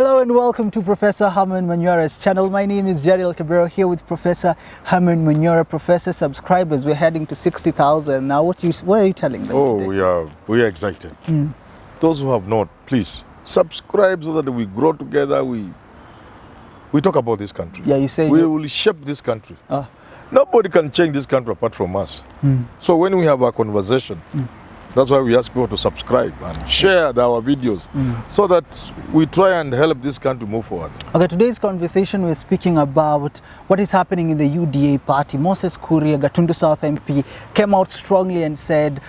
Hello and welcome to Professor Herman Manyora's channel. My name is Jadiel Kabiro here with Professor Herman Manyora. Professor, subscribers, we're heading to 60,000. Now, what are you telling them today? We are excited. Those who have not, please subscribe so that we grow together. We talk about this country. Yeah, you say we will shape this country. Nobody can change this country apart from us. So when we have a conversation, that's why we ask people to subscribe and share our videos so that we try and help this country move forward. Okay, today's conversation we're speaking about what is happening in the UDA party. Moses Kuria, Gatundu South MP, came out strongly and said,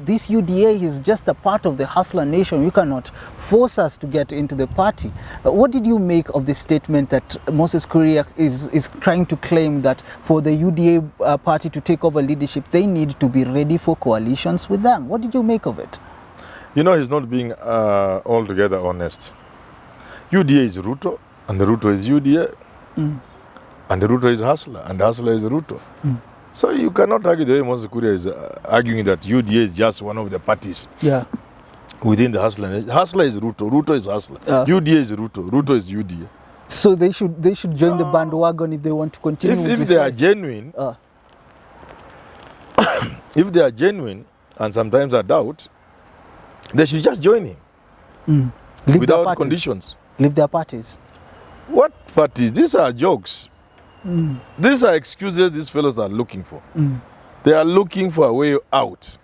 this UDA is just a part of the hustler nation. You cannot force us to get into the party. What did you make of this statement that Moses Kuria is trying to claim that for the UDA party to take over leadership, they need to be ready for coalitions with them? What did you make of it? You know, he's not being altogether honest. UDA is Ruto, and the Ruto is UDA. And the Ruto is hustler, and the hustler is Ruto. So you cannot argue the way Moses Kuria is arguing that UDA is just one of the parties within the hustler. Hustler is Ruto, Ruto is hustler. UDA is Ruto, Ruto is UDA. So they should join the bandwagon if they want to continue. If they are genuine, if they are genuine, and sometimes I doubt, they should just join him without conditions. Leave their parties. What parties? These are jokes. These are excuses these fellows are looking for. They are looking for a way out.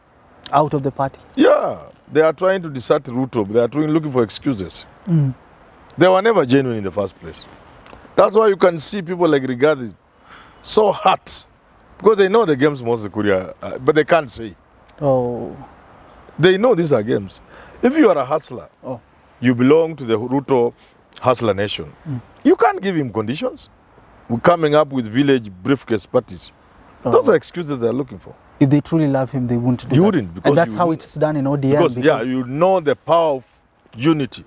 Out of the party? Yeah. They are trying to desert Ruto. They are looking for excuses. They were never genuine in the first place. That's why you can see people like Rigathi so hot. Because they know the games Moses Kuria, but they can't say. They know these are games. If you are a hustler, you belong to the Ruto hustler nation. You can't give him conditions. We're coming up with village briefcase parties. Those are excuses they're looking for. If they truly love him, they wouldn't do that. You wouldn't. Because and that's how it's done in ODM. Because you know the power of unity.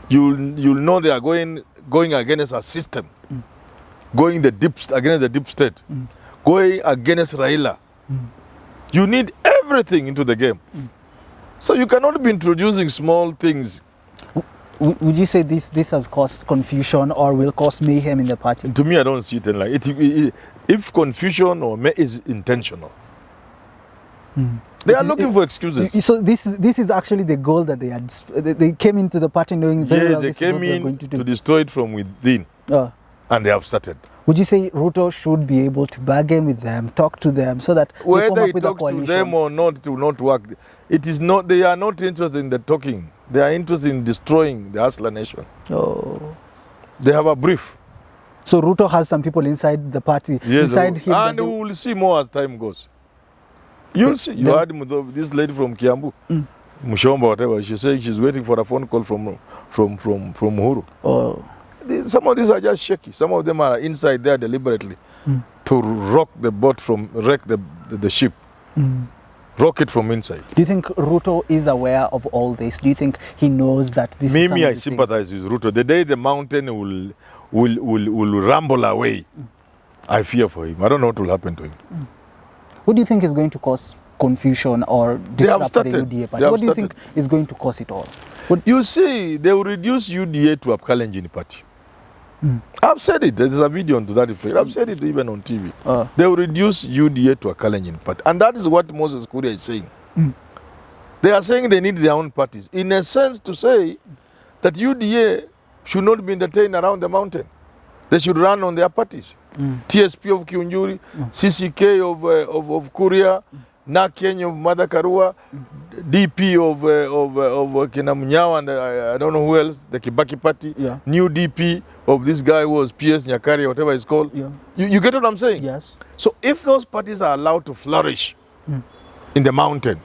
You'll know they are going against a system. Going against the deep state. Going against Raila. You need everything into the game. So you cannot be introducing small things. Would you say this has caused confusion or will cause mayhem in the party? To me, I don't see it like it. If confusion or is intentional. They are looking for excuses. So this is actually the goal that they came into the party knowing very well they came in to destroy it from within. And they have started. Would you say Ruto should be able to bargain with them, talk to them, so that whether they come up he with a talks coalition? to them or not, it will not work. It is not. They are not interested in the talking. They are interested in destroying the hustler nation. They have a brief. So Ruto has some people inside the party, inside him, and we will see more as time goes. You'll see. You heard this lady from Kiambu, Mushomba, whatever. She's saying she's waiting for a phone call from Uhuru. Some of these are just shaky. Some of them are inside there deliberately to rock the boat wreck the ship. Rock it from inside. Do you think Ruto is aware of all this? Do you think he knows that this is I sympathize with Ruto. The day the mountain will rumble away, I fear for him. I don't know what will happen to him. What do you think is going to cause confusion or disrupt the UDA party? What do you think is going to cause it all? You see, they will reduce UDA to a Kalenjin party. I've said it. There's a video on to that effect. I've said it even on TV. They will reduce UDA to a Kalenjin party. And that is what Moses Kuria is saying. They are saying they need their own parties. In a sense to say that UDA should not be entertained around the mountain. They should run on their parties. TSP of Kiunjuri, CCK of Kuria, Nakeny of Madakarua, DP of Kinamunyawa, and I don't know who else, the Kibaki party, new DP of this guy who was PS Nyakari, whatever it's called. You get what I'm saying? Yes. So if those parties are allowed to flourish in the mountain,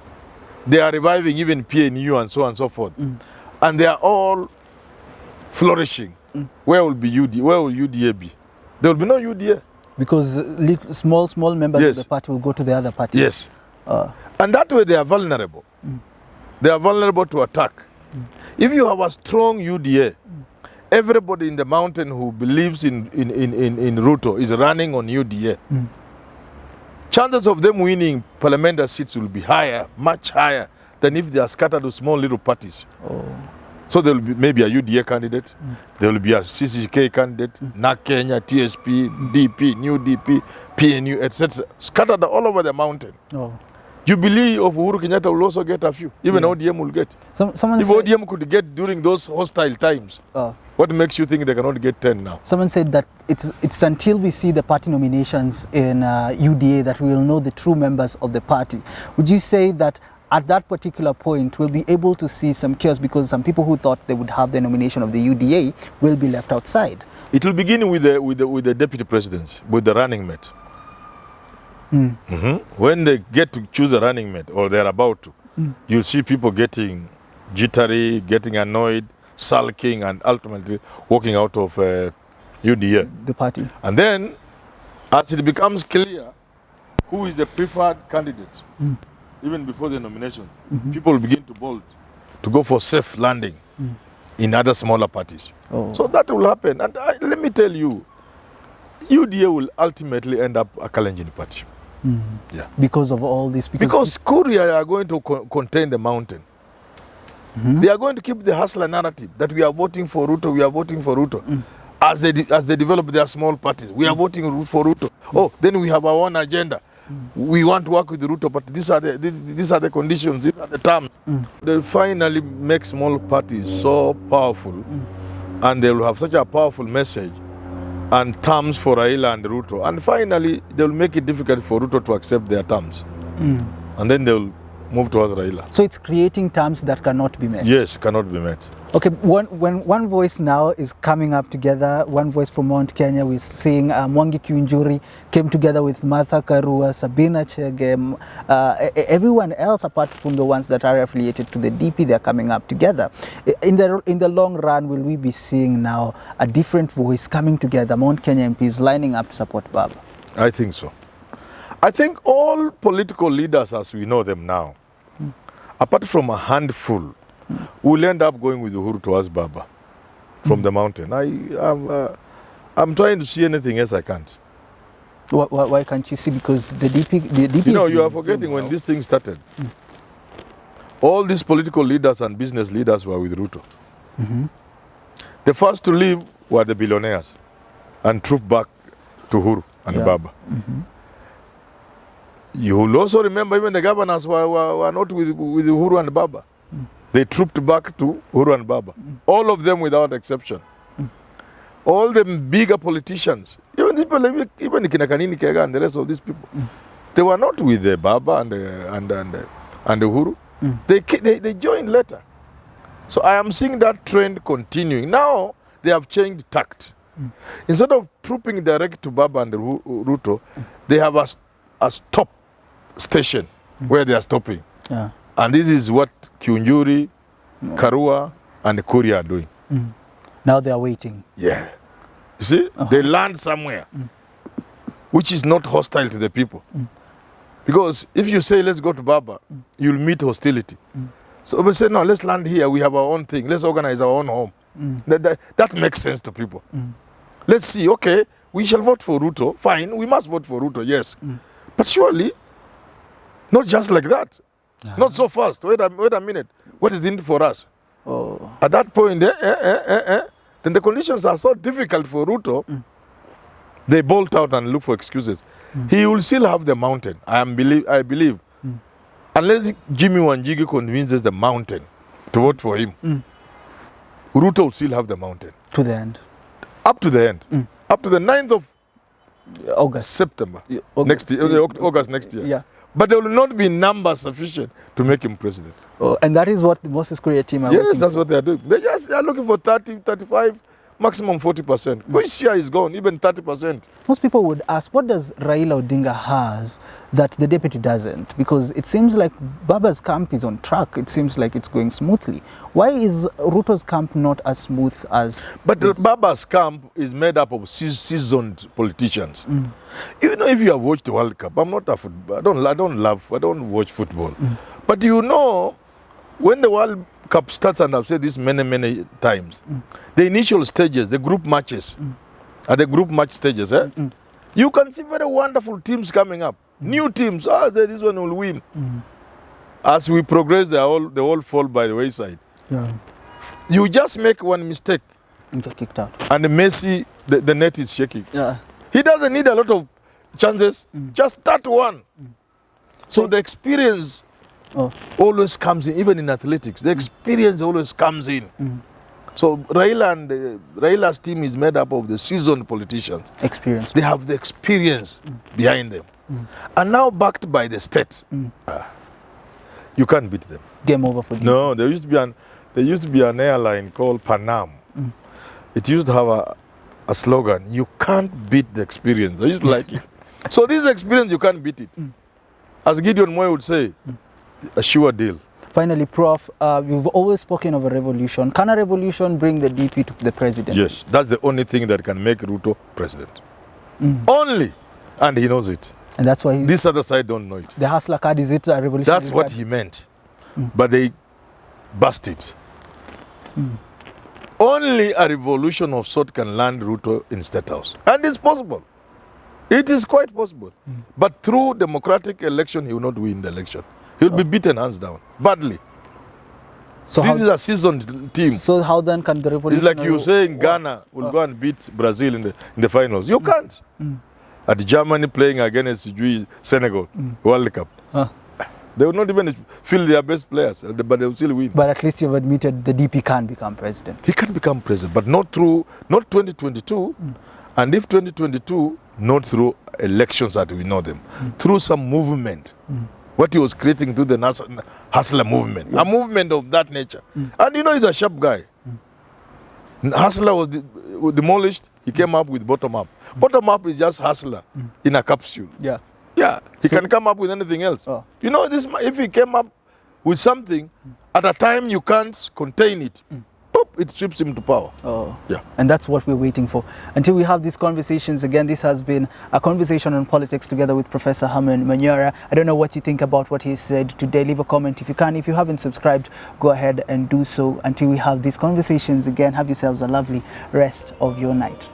they are reviving even PNU and so on and so forth, and they are all flourishing, where will UDA be? There will be no UDA. Because small members of the party will go to the other party. Yes. And that way they are vulnerable. They are vulnerable to attack. If you have a strong UDA, everybody in the mountain who believes in Ruto is running on UDA. Chances of them winning parliamentary seats will be higher, much higher, than if they are scattered to small little parties. So there will be maybe a UDA candidate, there will be a CCK candidate, NAC Kenya, TSP, DP, New DP, PNU, etc. Scattered all over the mountain. Oh. Jubilee of Uhuru Kenyatta will also get a few. Even ODM will get. Someone if ODM could get during those hostile times, what makes you think they cannot get 10 now? Someone said that it's until we see the party nominations in UDA that we will know the true members of the party. Would you say that at that particular point we'll be able to see some chaos because some people who thought they would have the nomination of the UDA will be left outside? It will begin with the deputy presidents, with the running mate. When they get to choose a running mate, or they're about to, you'll see people getting jittery, getting annoyed, sulking, and ultimately walking out of UDA. The party. And then, as it becomes clear who is the preferred candidate, even before the nominations, people will begin to bolt to go for safe landing in other smaller parties. So that will happen. And let me tell you, UDA will ultimately end up a Kalenjin party. Yeah. Because of all this? Because Kuria are going to contain the mountain. They are going to keep the hustler narrative that we are voting for Ruto, we are voting for Ruto. As they develop their small parties, we are voting for Ruto. Oh, then we have our own agenda. We want to work with Ruto, but these are the conditions, these are the terms. They finally make small parties so powerful, and they will have such a powerful message and terms for Raila and Ruto. And finally, they will make it difficult for Ruto to accept their terms. And then they will move towards Raila. So it's creating terms that cannot be met? Yes, cannot be met. Okay, when one voice now is coming up together, one voice from Mount Kenya, we're seeing Mwangi Kiunjuri came together with Martha Karua, Sabina Chege, everyone else apart from the ones that are affiliated to the DP, they're coming up together. In the long run, will we be seeing now a different voice coming together, Mount Kenya MPs lining up to support Baba? I think so. I think all political leaders as we know them now, apart from a handful, will end up going with Uhuru towards Baba from the mountain. I'm trying to see anything else I can't. Why can't you see? Because the DP you know, you are forgetting when this thing started. All these political leaders and business leaders were with Ruto. The first to leave were the billionaires and troop back to Uhuru and Baba. You will also remember even the governors were not with Uhuru and Baba. They trooped back to Uhuru and Baba. All of them without exception. All the bigger politicians, even people, even Kinakanini Kega and the rest of these people, they were not with the Baba and Uhuru. They joined later. So I am seeing that trend continuing. Now they have changed tact. Instead of trooping direct to Baba and Ruto, they have a stop station where they are stopping. And this is what Kiunjuri, Karua, and Kuria are doing. Now they are waiting. Yeah. You see, they land somewhere which is not hostile to the people. Because if you say, let's go to Baba, you'll meet hostility. So we say, no, let's land here. We have our own thing. Let's organize our own home. That makes sense to people. Let's see, okay, we shall vote for Ruto. Fine, we must vote for Ruto, yes. But surely, not just like that. Not so fast. Wait a minute. What is in it for us? At that point, then the conditions are so difficult for Ruto, they bolt out and look for excuses. He will still have the mountain, I believe. Unless Jimmy Wanjigi convinces the mountain to vote for him, Ruto will still have the mountain. To the end. Up to the end. Up to the 9th of August. September. Next year, August next year. Yeah. But there will not be numbers sufficient to make him president. And that is what the Moses Kuria team are Yes, that's what they are doing. They are looking for 30, 35, maximum 40%. Which year is gone, even 30%. Most people would ask, what does Raila Odinga have that the deputy doesn't? Because it seems like Baba's camp is on track. It seems like it's going smoothly. Why is Ruto's camp not as smooth as... But Baba's camp is made up of seasoned politicians. You know, if you have watched the World Cup, I'm not a football. I don't watch football. But you know, when the World Cup starts, and I've said this many times, the initial stages, the group matches, are the group match stages, you can see very wonderful teams coming up. New teams, this one will win. As we progress, they all fall by the wayside. You just make one mistake And you're kicked out. and Messi, the net is shaking. Yeah. He doesn't need a lot of chances, just that one. So the experience always comes in, even in athletics. The experience always comes in. So Raila's team is made up of the seasoned politicians. Experience. They have the experience behind them. And now backed by the state. You can't beat them. Game over for you. No, there used to be an airline called Panam. It used to have a slogan, you can't beat the experience. I used to like it. So this experience, you can't beat it. As Gideon Moy would say, a sure deal. Finally, Prof, you've always spoken of a revolution. Can a revolution bring the DP to the presidency? Yes, that's the only thing that can make Ruto president. Only. And he knows it. And that's why This other side don't know it. the hustler card, is it a revolution? That's what he meant. But they bust it. Only a revolution of sort can land Ruto in State House. And it's possible. It is quite possible. But through democratic election, he will not win the election. He will be beaten hands down, badly. So This is a seasoned team. So how then can the revolution... It's like you saying Ghana will go and beat Brazil in the finals. You can't. At Germany playing against Senegal, World Cup. They will not even feel their best players, but they will still win. But at least you've admitted the DP can become president. He can become president, but not 2022. And if 2022, not through elections that we know them, through some movement. What he was creating through the hustler movement, a movement of that nature. And you know, he's a sharp guy. Hustler was demolished, he came up with bottom up. Bottom up is just hustler in a capsule. Yeah. Yeah, he can come up with anything else. You know, if he came up with something, at a time you can't contain it, boop, it strips him to power. Yeah. And that's what we're waiting for. Until we have these conversations again, this has been a conversation on politics together with Professor Herman Manyora. I don't know what you think about what he said today. Leave a comment if you can. If you haven't subscribed, go ahead and do so. Until we have these conversations again, have yourselves a lovely rest of your night.